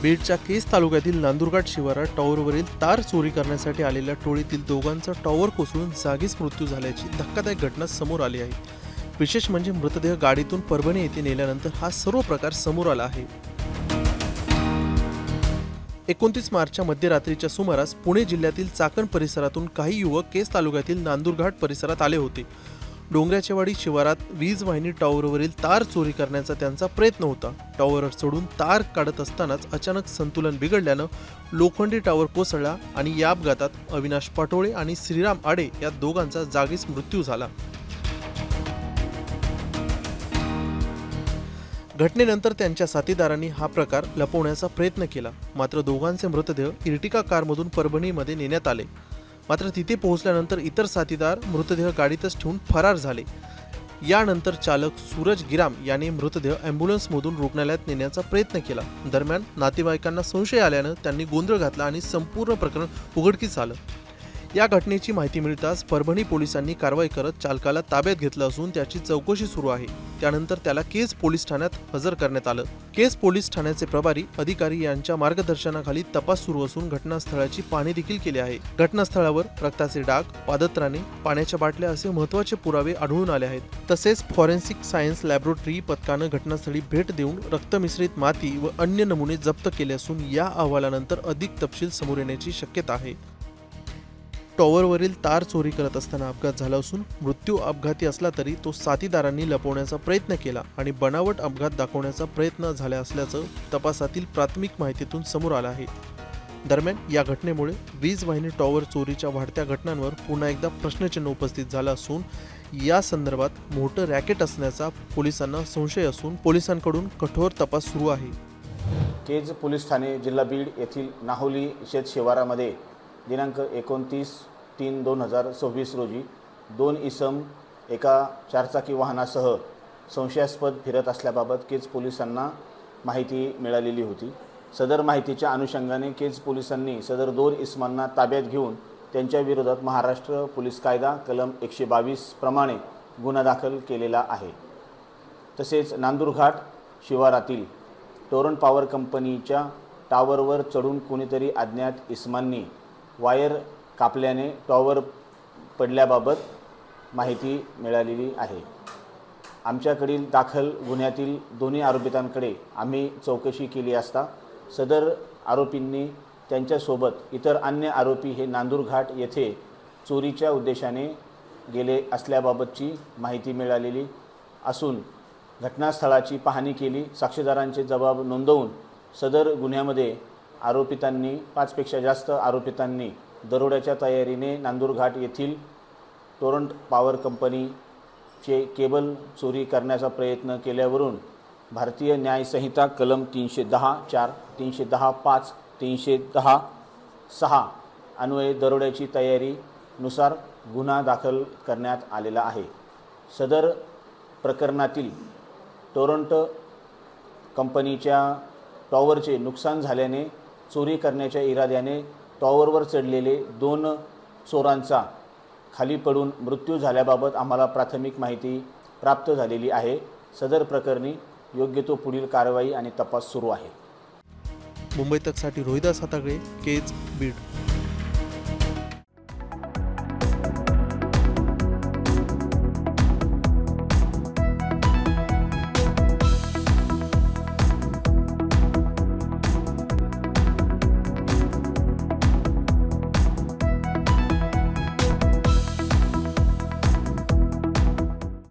बीडच्या केज तालुक्यातील नांदुरघाट शिवारात टॉवरवरील तार चोरी करण्यासाठी आलेल्या टोळीतील दोघांचा टॉवर कोसळून जागीच मृत्यू झाल्याची धक्कादायक घटना समोर आली आहे। विशेष म्हणजे मृतदेह गाडीतून परभणी येथे नेल्यानंतर हा सर्व प्रकार समोर आला आहे। 29 मार्चच्या मध्यरात्रीच्या सुमारास पुणे जिल्ह्यातील चाकण परिसरातून काही युवक केज तालुक्यातील नांदुरघाट परिसरात आले होते। डोंगराचेवाडी शिवारात वीज वाहिनी टॉवरवरील तार चोरी करण्याचा त्यांचा प्रयत्न होता। टॉवरवर चढून तार काढत असतानाच अचानक संतुलन बिघडल्यानं लोखंडी टॉवर कोसळला आणि या अपघातात अविनाश पाटोळे आणि श्रीराम आडे या दोघांचा जागीच मृत्यू झाला। घटनेनंतर त्यांच्या साथीदारांनी हा प्रकार लपवण्याचा प्रयत्न केला, मात्र दोघांचे मृतदेह इर्टिका कारमधून परभणीमध्ये नेण्यात आले। मात्र तिथे पोहोचल्यानंतर इतर साथीदार मृतदेह गाडीतच ठेवून फरार झाले। यानंतर चालक सूरज गिराम याने मृतदेह ॲम्ब्युलन्समधून रुग्णालयात नेण्याचा प्रयत्न केला। दरम्यान नातेवाईकांना संशय आल्यानं त्यांनी गोंधळ घातला आणि संपूर्ण प्रकरण उघडकीस आलं। या घटनेची माहिती मिळताच परभणी पोलिसांनी कारवाई करत चालकाला ताब्यात घेतलं असून त्याची चौकशी सुरू आहे। त्यानंतर त्याला केज पोलीस ठाण्यात हजर करण्यात आलं। केज पोलीस ठाण्याचे प्रभारी अधिकारी यांच्या मार्गदर्शनाखाली तपास सुरू असून घटनास्थळाची पाहणी देखील केली आहे। घटनास्थळावर रक्ताचे डाग, पादत्राणे, पाण्याच्या बाटल्या असे महत्त्वाचे पुरावे आढळून आले आहेत। तसेच फॉरेन्सिक सायन्स लॅबोरेटरी पथकानं घटनास्थळी भेट देऊन रक्तमिश्रित माती व अन्य नमुने जप्त केले असून या अहवालानंतर अधिक तपशील समोर येण्याची शक्यता आहे। टॉवरवरील तार चोरी करत असताना अपघात झाला असून मृत्यू अपघाती असला तरी तो साथीदारांनी लपवण्याचा प्रयत्न केला आणि बनावट अपघात दाखवण्याचा प्रयत्न झाला असल्याचं तपासातील प्राथमिक माहितीतून समोर आलं आहे। दरम्यान या घटनेमुळे वीज वाहिनी टॉवर चोरीच्या वाढत्या घटनांवर पुन्हा एकदा प्रश्नचिन्ह उपस्थित झालं असून या संदर्भात मोठं रॅकेट असण्याचा पोलिसांना संशय असून पोलिसांकडून कठोर तपास सुरू आहे। केज पोलीस ठाणे जिल्हा बीड येथील नाहोली शेत शिवारामध्ये दिनांक 29/3/2026 रोजी 2 इसम एका चारचाकी वाहनासह संशयास्पद फिरत असल्याबाबत केज पोलिसांना माहिती मिळालेली होती। सदर माहितीच्या अनुषंगाने केज पोलिसांनी सदर 2 इसमांना ताब्यात घेऊन त्यांच्या विरोधात महाराष्ट्र पोलीस कायदा कलम 122 प्रमाणे गुन्हा दाखल केलेला आहे। तसेच नांदुरघाट शिवारातील टोरंट पॉवर कंपनीच्या टॉवरवर चढून कोणीतरी अज्ञात इसमांनी वायर कापल्याने टॉवर पडल्याबाबत माहिती मिळालेली आहे। आमच्याकडील दाखल गुन्ह्यातील दोन्ही आरोपितांकडे आम्ही चौकशी केली असता सदर आरोपींनी त्यांच्यासोबत इतर अन्य आरोपी हे नांदुरघाट येथे चोरीच्या उद्देशाने गेले असल्याबाबतची माहिती मिळालेली असून घटनास्थळाची पाहणी केली। साक्षीदारांचे जबाब नोंदवून सदर गुन्ह्यामध्ये आरोपितांनी 5 पेक्षा जास्त आरोपितांनी दरोड्याच्या तयारीने नांदुरघाट येथील टोरंट पॉवर कंपनीचे केबल चोरी करण्याचा प्रयत्न केल्यावरून भारतीय न्याय संहिता कलम 310(4), 310(5), 310(6) अन्वये दरोड्याची तयारीनुसार गुन्हा दाखल करण्यात आलेला आहे। सदर प्रकरणातील टोरंट कंपनीच्या टॉवरचे नुकसान झाल्याने चोरी करण्याच्या इराद्याने टॉवरवर चढलेले 2 चोरांचा खाली पडून मृत्यू झाल्याबाबत आम्हाला प्राथमिक माहिती प्राप्त झालेली आहे। सदर प्रकरणी योग्य तो पुढील कारवाई आणि तपास सुरू आहे। मुंबई तकसाठी रोहिदास हातागळे, केज, बीड।